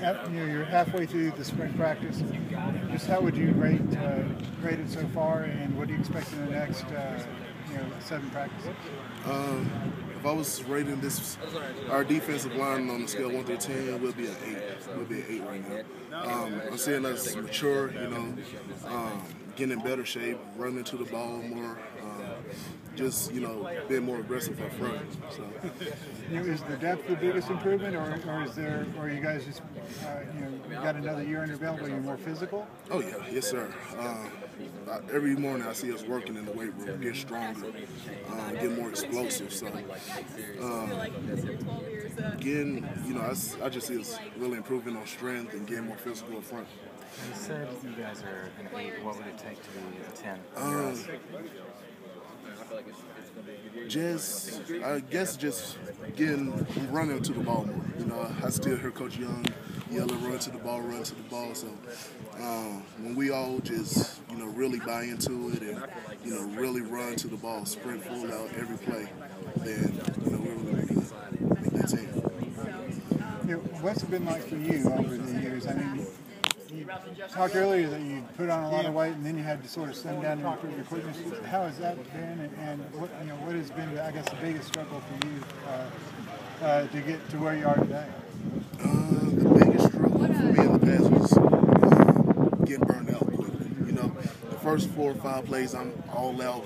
You're halfway through the spring practice. Just how would you rate it so far, and what do you expect in the next 7 practices? If I was rating our defensive line on a scale of 1 through 10, it would be an 8. It would be an 8 right now. I'm seeing us mature, getting in better shape, running to the ball more, just being more aggressive up front. So, is the depth the biggest improvement, or you guys just got another year under your belt where you're more physical? Oh yeah, yes sir. Every morning I see us working in the weight room, get stronger, get more explosive. So, again, I just see us really improving on strength and getting more physical up front. You said you guys are an 8. What would it take to be a 10? I guess just running to the ball more. I still hear Coach Young yelling, run to the ball. So when we all just, really buy into it and, really run to the ball, sprint full out every play, then, we're really going to make that team. What's it been like for you over the years? I mean, you talked earlier that you put on a lot of weight and then you had to sort of slim down and improve your quickness. How has that been, and what has been, I guess, the biggest struggle for you to get to where you are today? The biggest struggle for me in the past was getting burned out quickly. The first 4 or 5 plays I'm all out,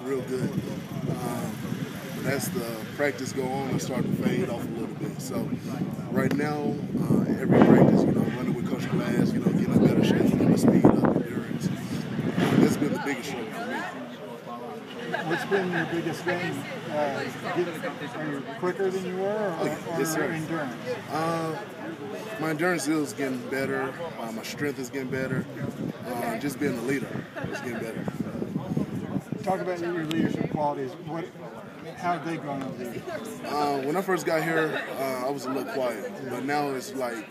real good. As the practice go on, I start to fade off a little bit. So right now, every practice, running with Coach Glass, getting in better shape, getting my speed up, endurance. That's been the biggest struggle for me. What's been your biggest thing? Are you quicker than you were, or endurance? My endurance is getting better. My strength is getting better. Just being a leader is getting better. Talk about your leadership qualities. How have they grown over the years? When I first got here, I was a little quiet, but now it's like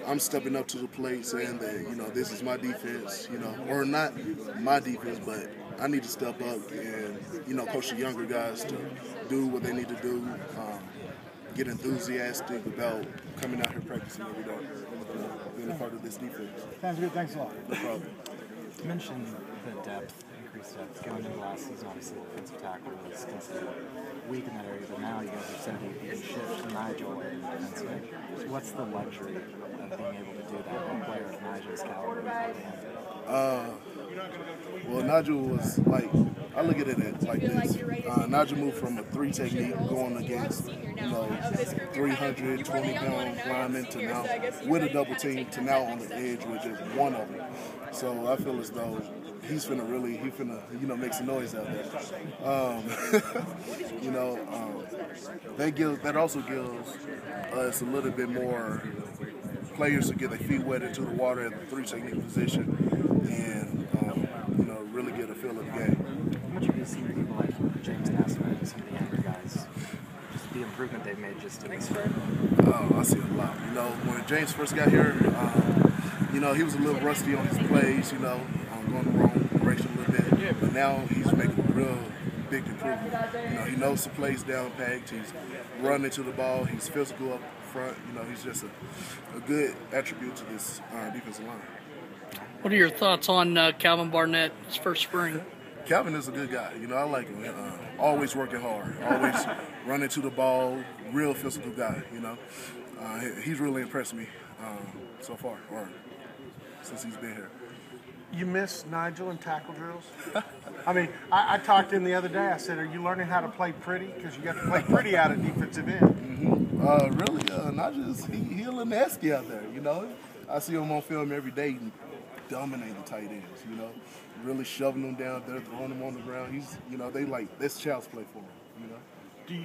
I'm stepping up to the plate, saying that this is my defense, or not my defense, but I need to step up and coach the younger guys to do what they need to do, get enthusiastic about coming out here practicing every day, being a part of this defense. Sounds good. Thanks a lot. No problem. You mentioned the depth. Going into last season, obviously, the defensive tackle was considered weak in that area, but now you guys have said you can shift Nigel in defensive end. What's the luxury of being able to do that? One player of Nigel's caliber? Well, Nigel was I look at it like this. Nigel moved from a 3 technique going against 320-pound linemen to now with a double team to now on the edge with just one of them. So I feel as though he's finna make some noise out there. That also gives us a little bit more players to get their feet wet into the water at the 3 technique position and really get a feel of the game. How much have you seen people like James Nassar and some of the younger guys, just the improvement they've made just in this spring? I see a lot. When James first got here, he was a little rusty on his plays, going the wrong direction a little bit. But now he's making a real big improvement. He knows the plays down packed. He's running to the ball. He's physical up front. He's just a good attribute to this defensive line. What are your thoughts on Calvin Barnett, his first spring? Calvin is a good guy. I like him. Always working hard. Always running to the ball. Real physical guy. He's really impressed me so far, or since he's been here. You miss Nigel and tackle drills? I mean, I talked to him the other day. I said, are you learning how to play pretty? Because you got to play pretty out of defensive end. Really, Nigel's he a little nasty out there, I see him on film every day dominating the tight ends, really shoving them down there, throwing them on the ground. That's child's play for him, Do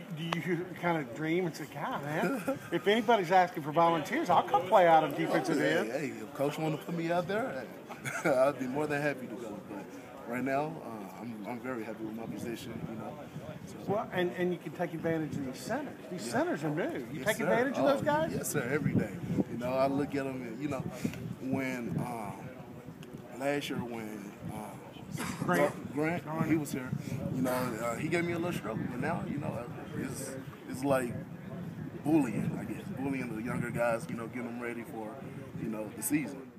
you kind of dream and say, God, man, if anybody's asking for volunteers, I'll come play out of defensive end. Hey, if Coach wanted to put me out there, I'd be more than happy to go. But right now, I'm very happy with my position, So. Well, and you can take advantage of these centers. These centers are new. You take advantage of those guys? Yes, sir, every day. I look at them and, when last year when Grant, he was here, he gave me a little struggle. But now, it's like bullying, I guess. bullying the younger guys, getting them ready for, the season.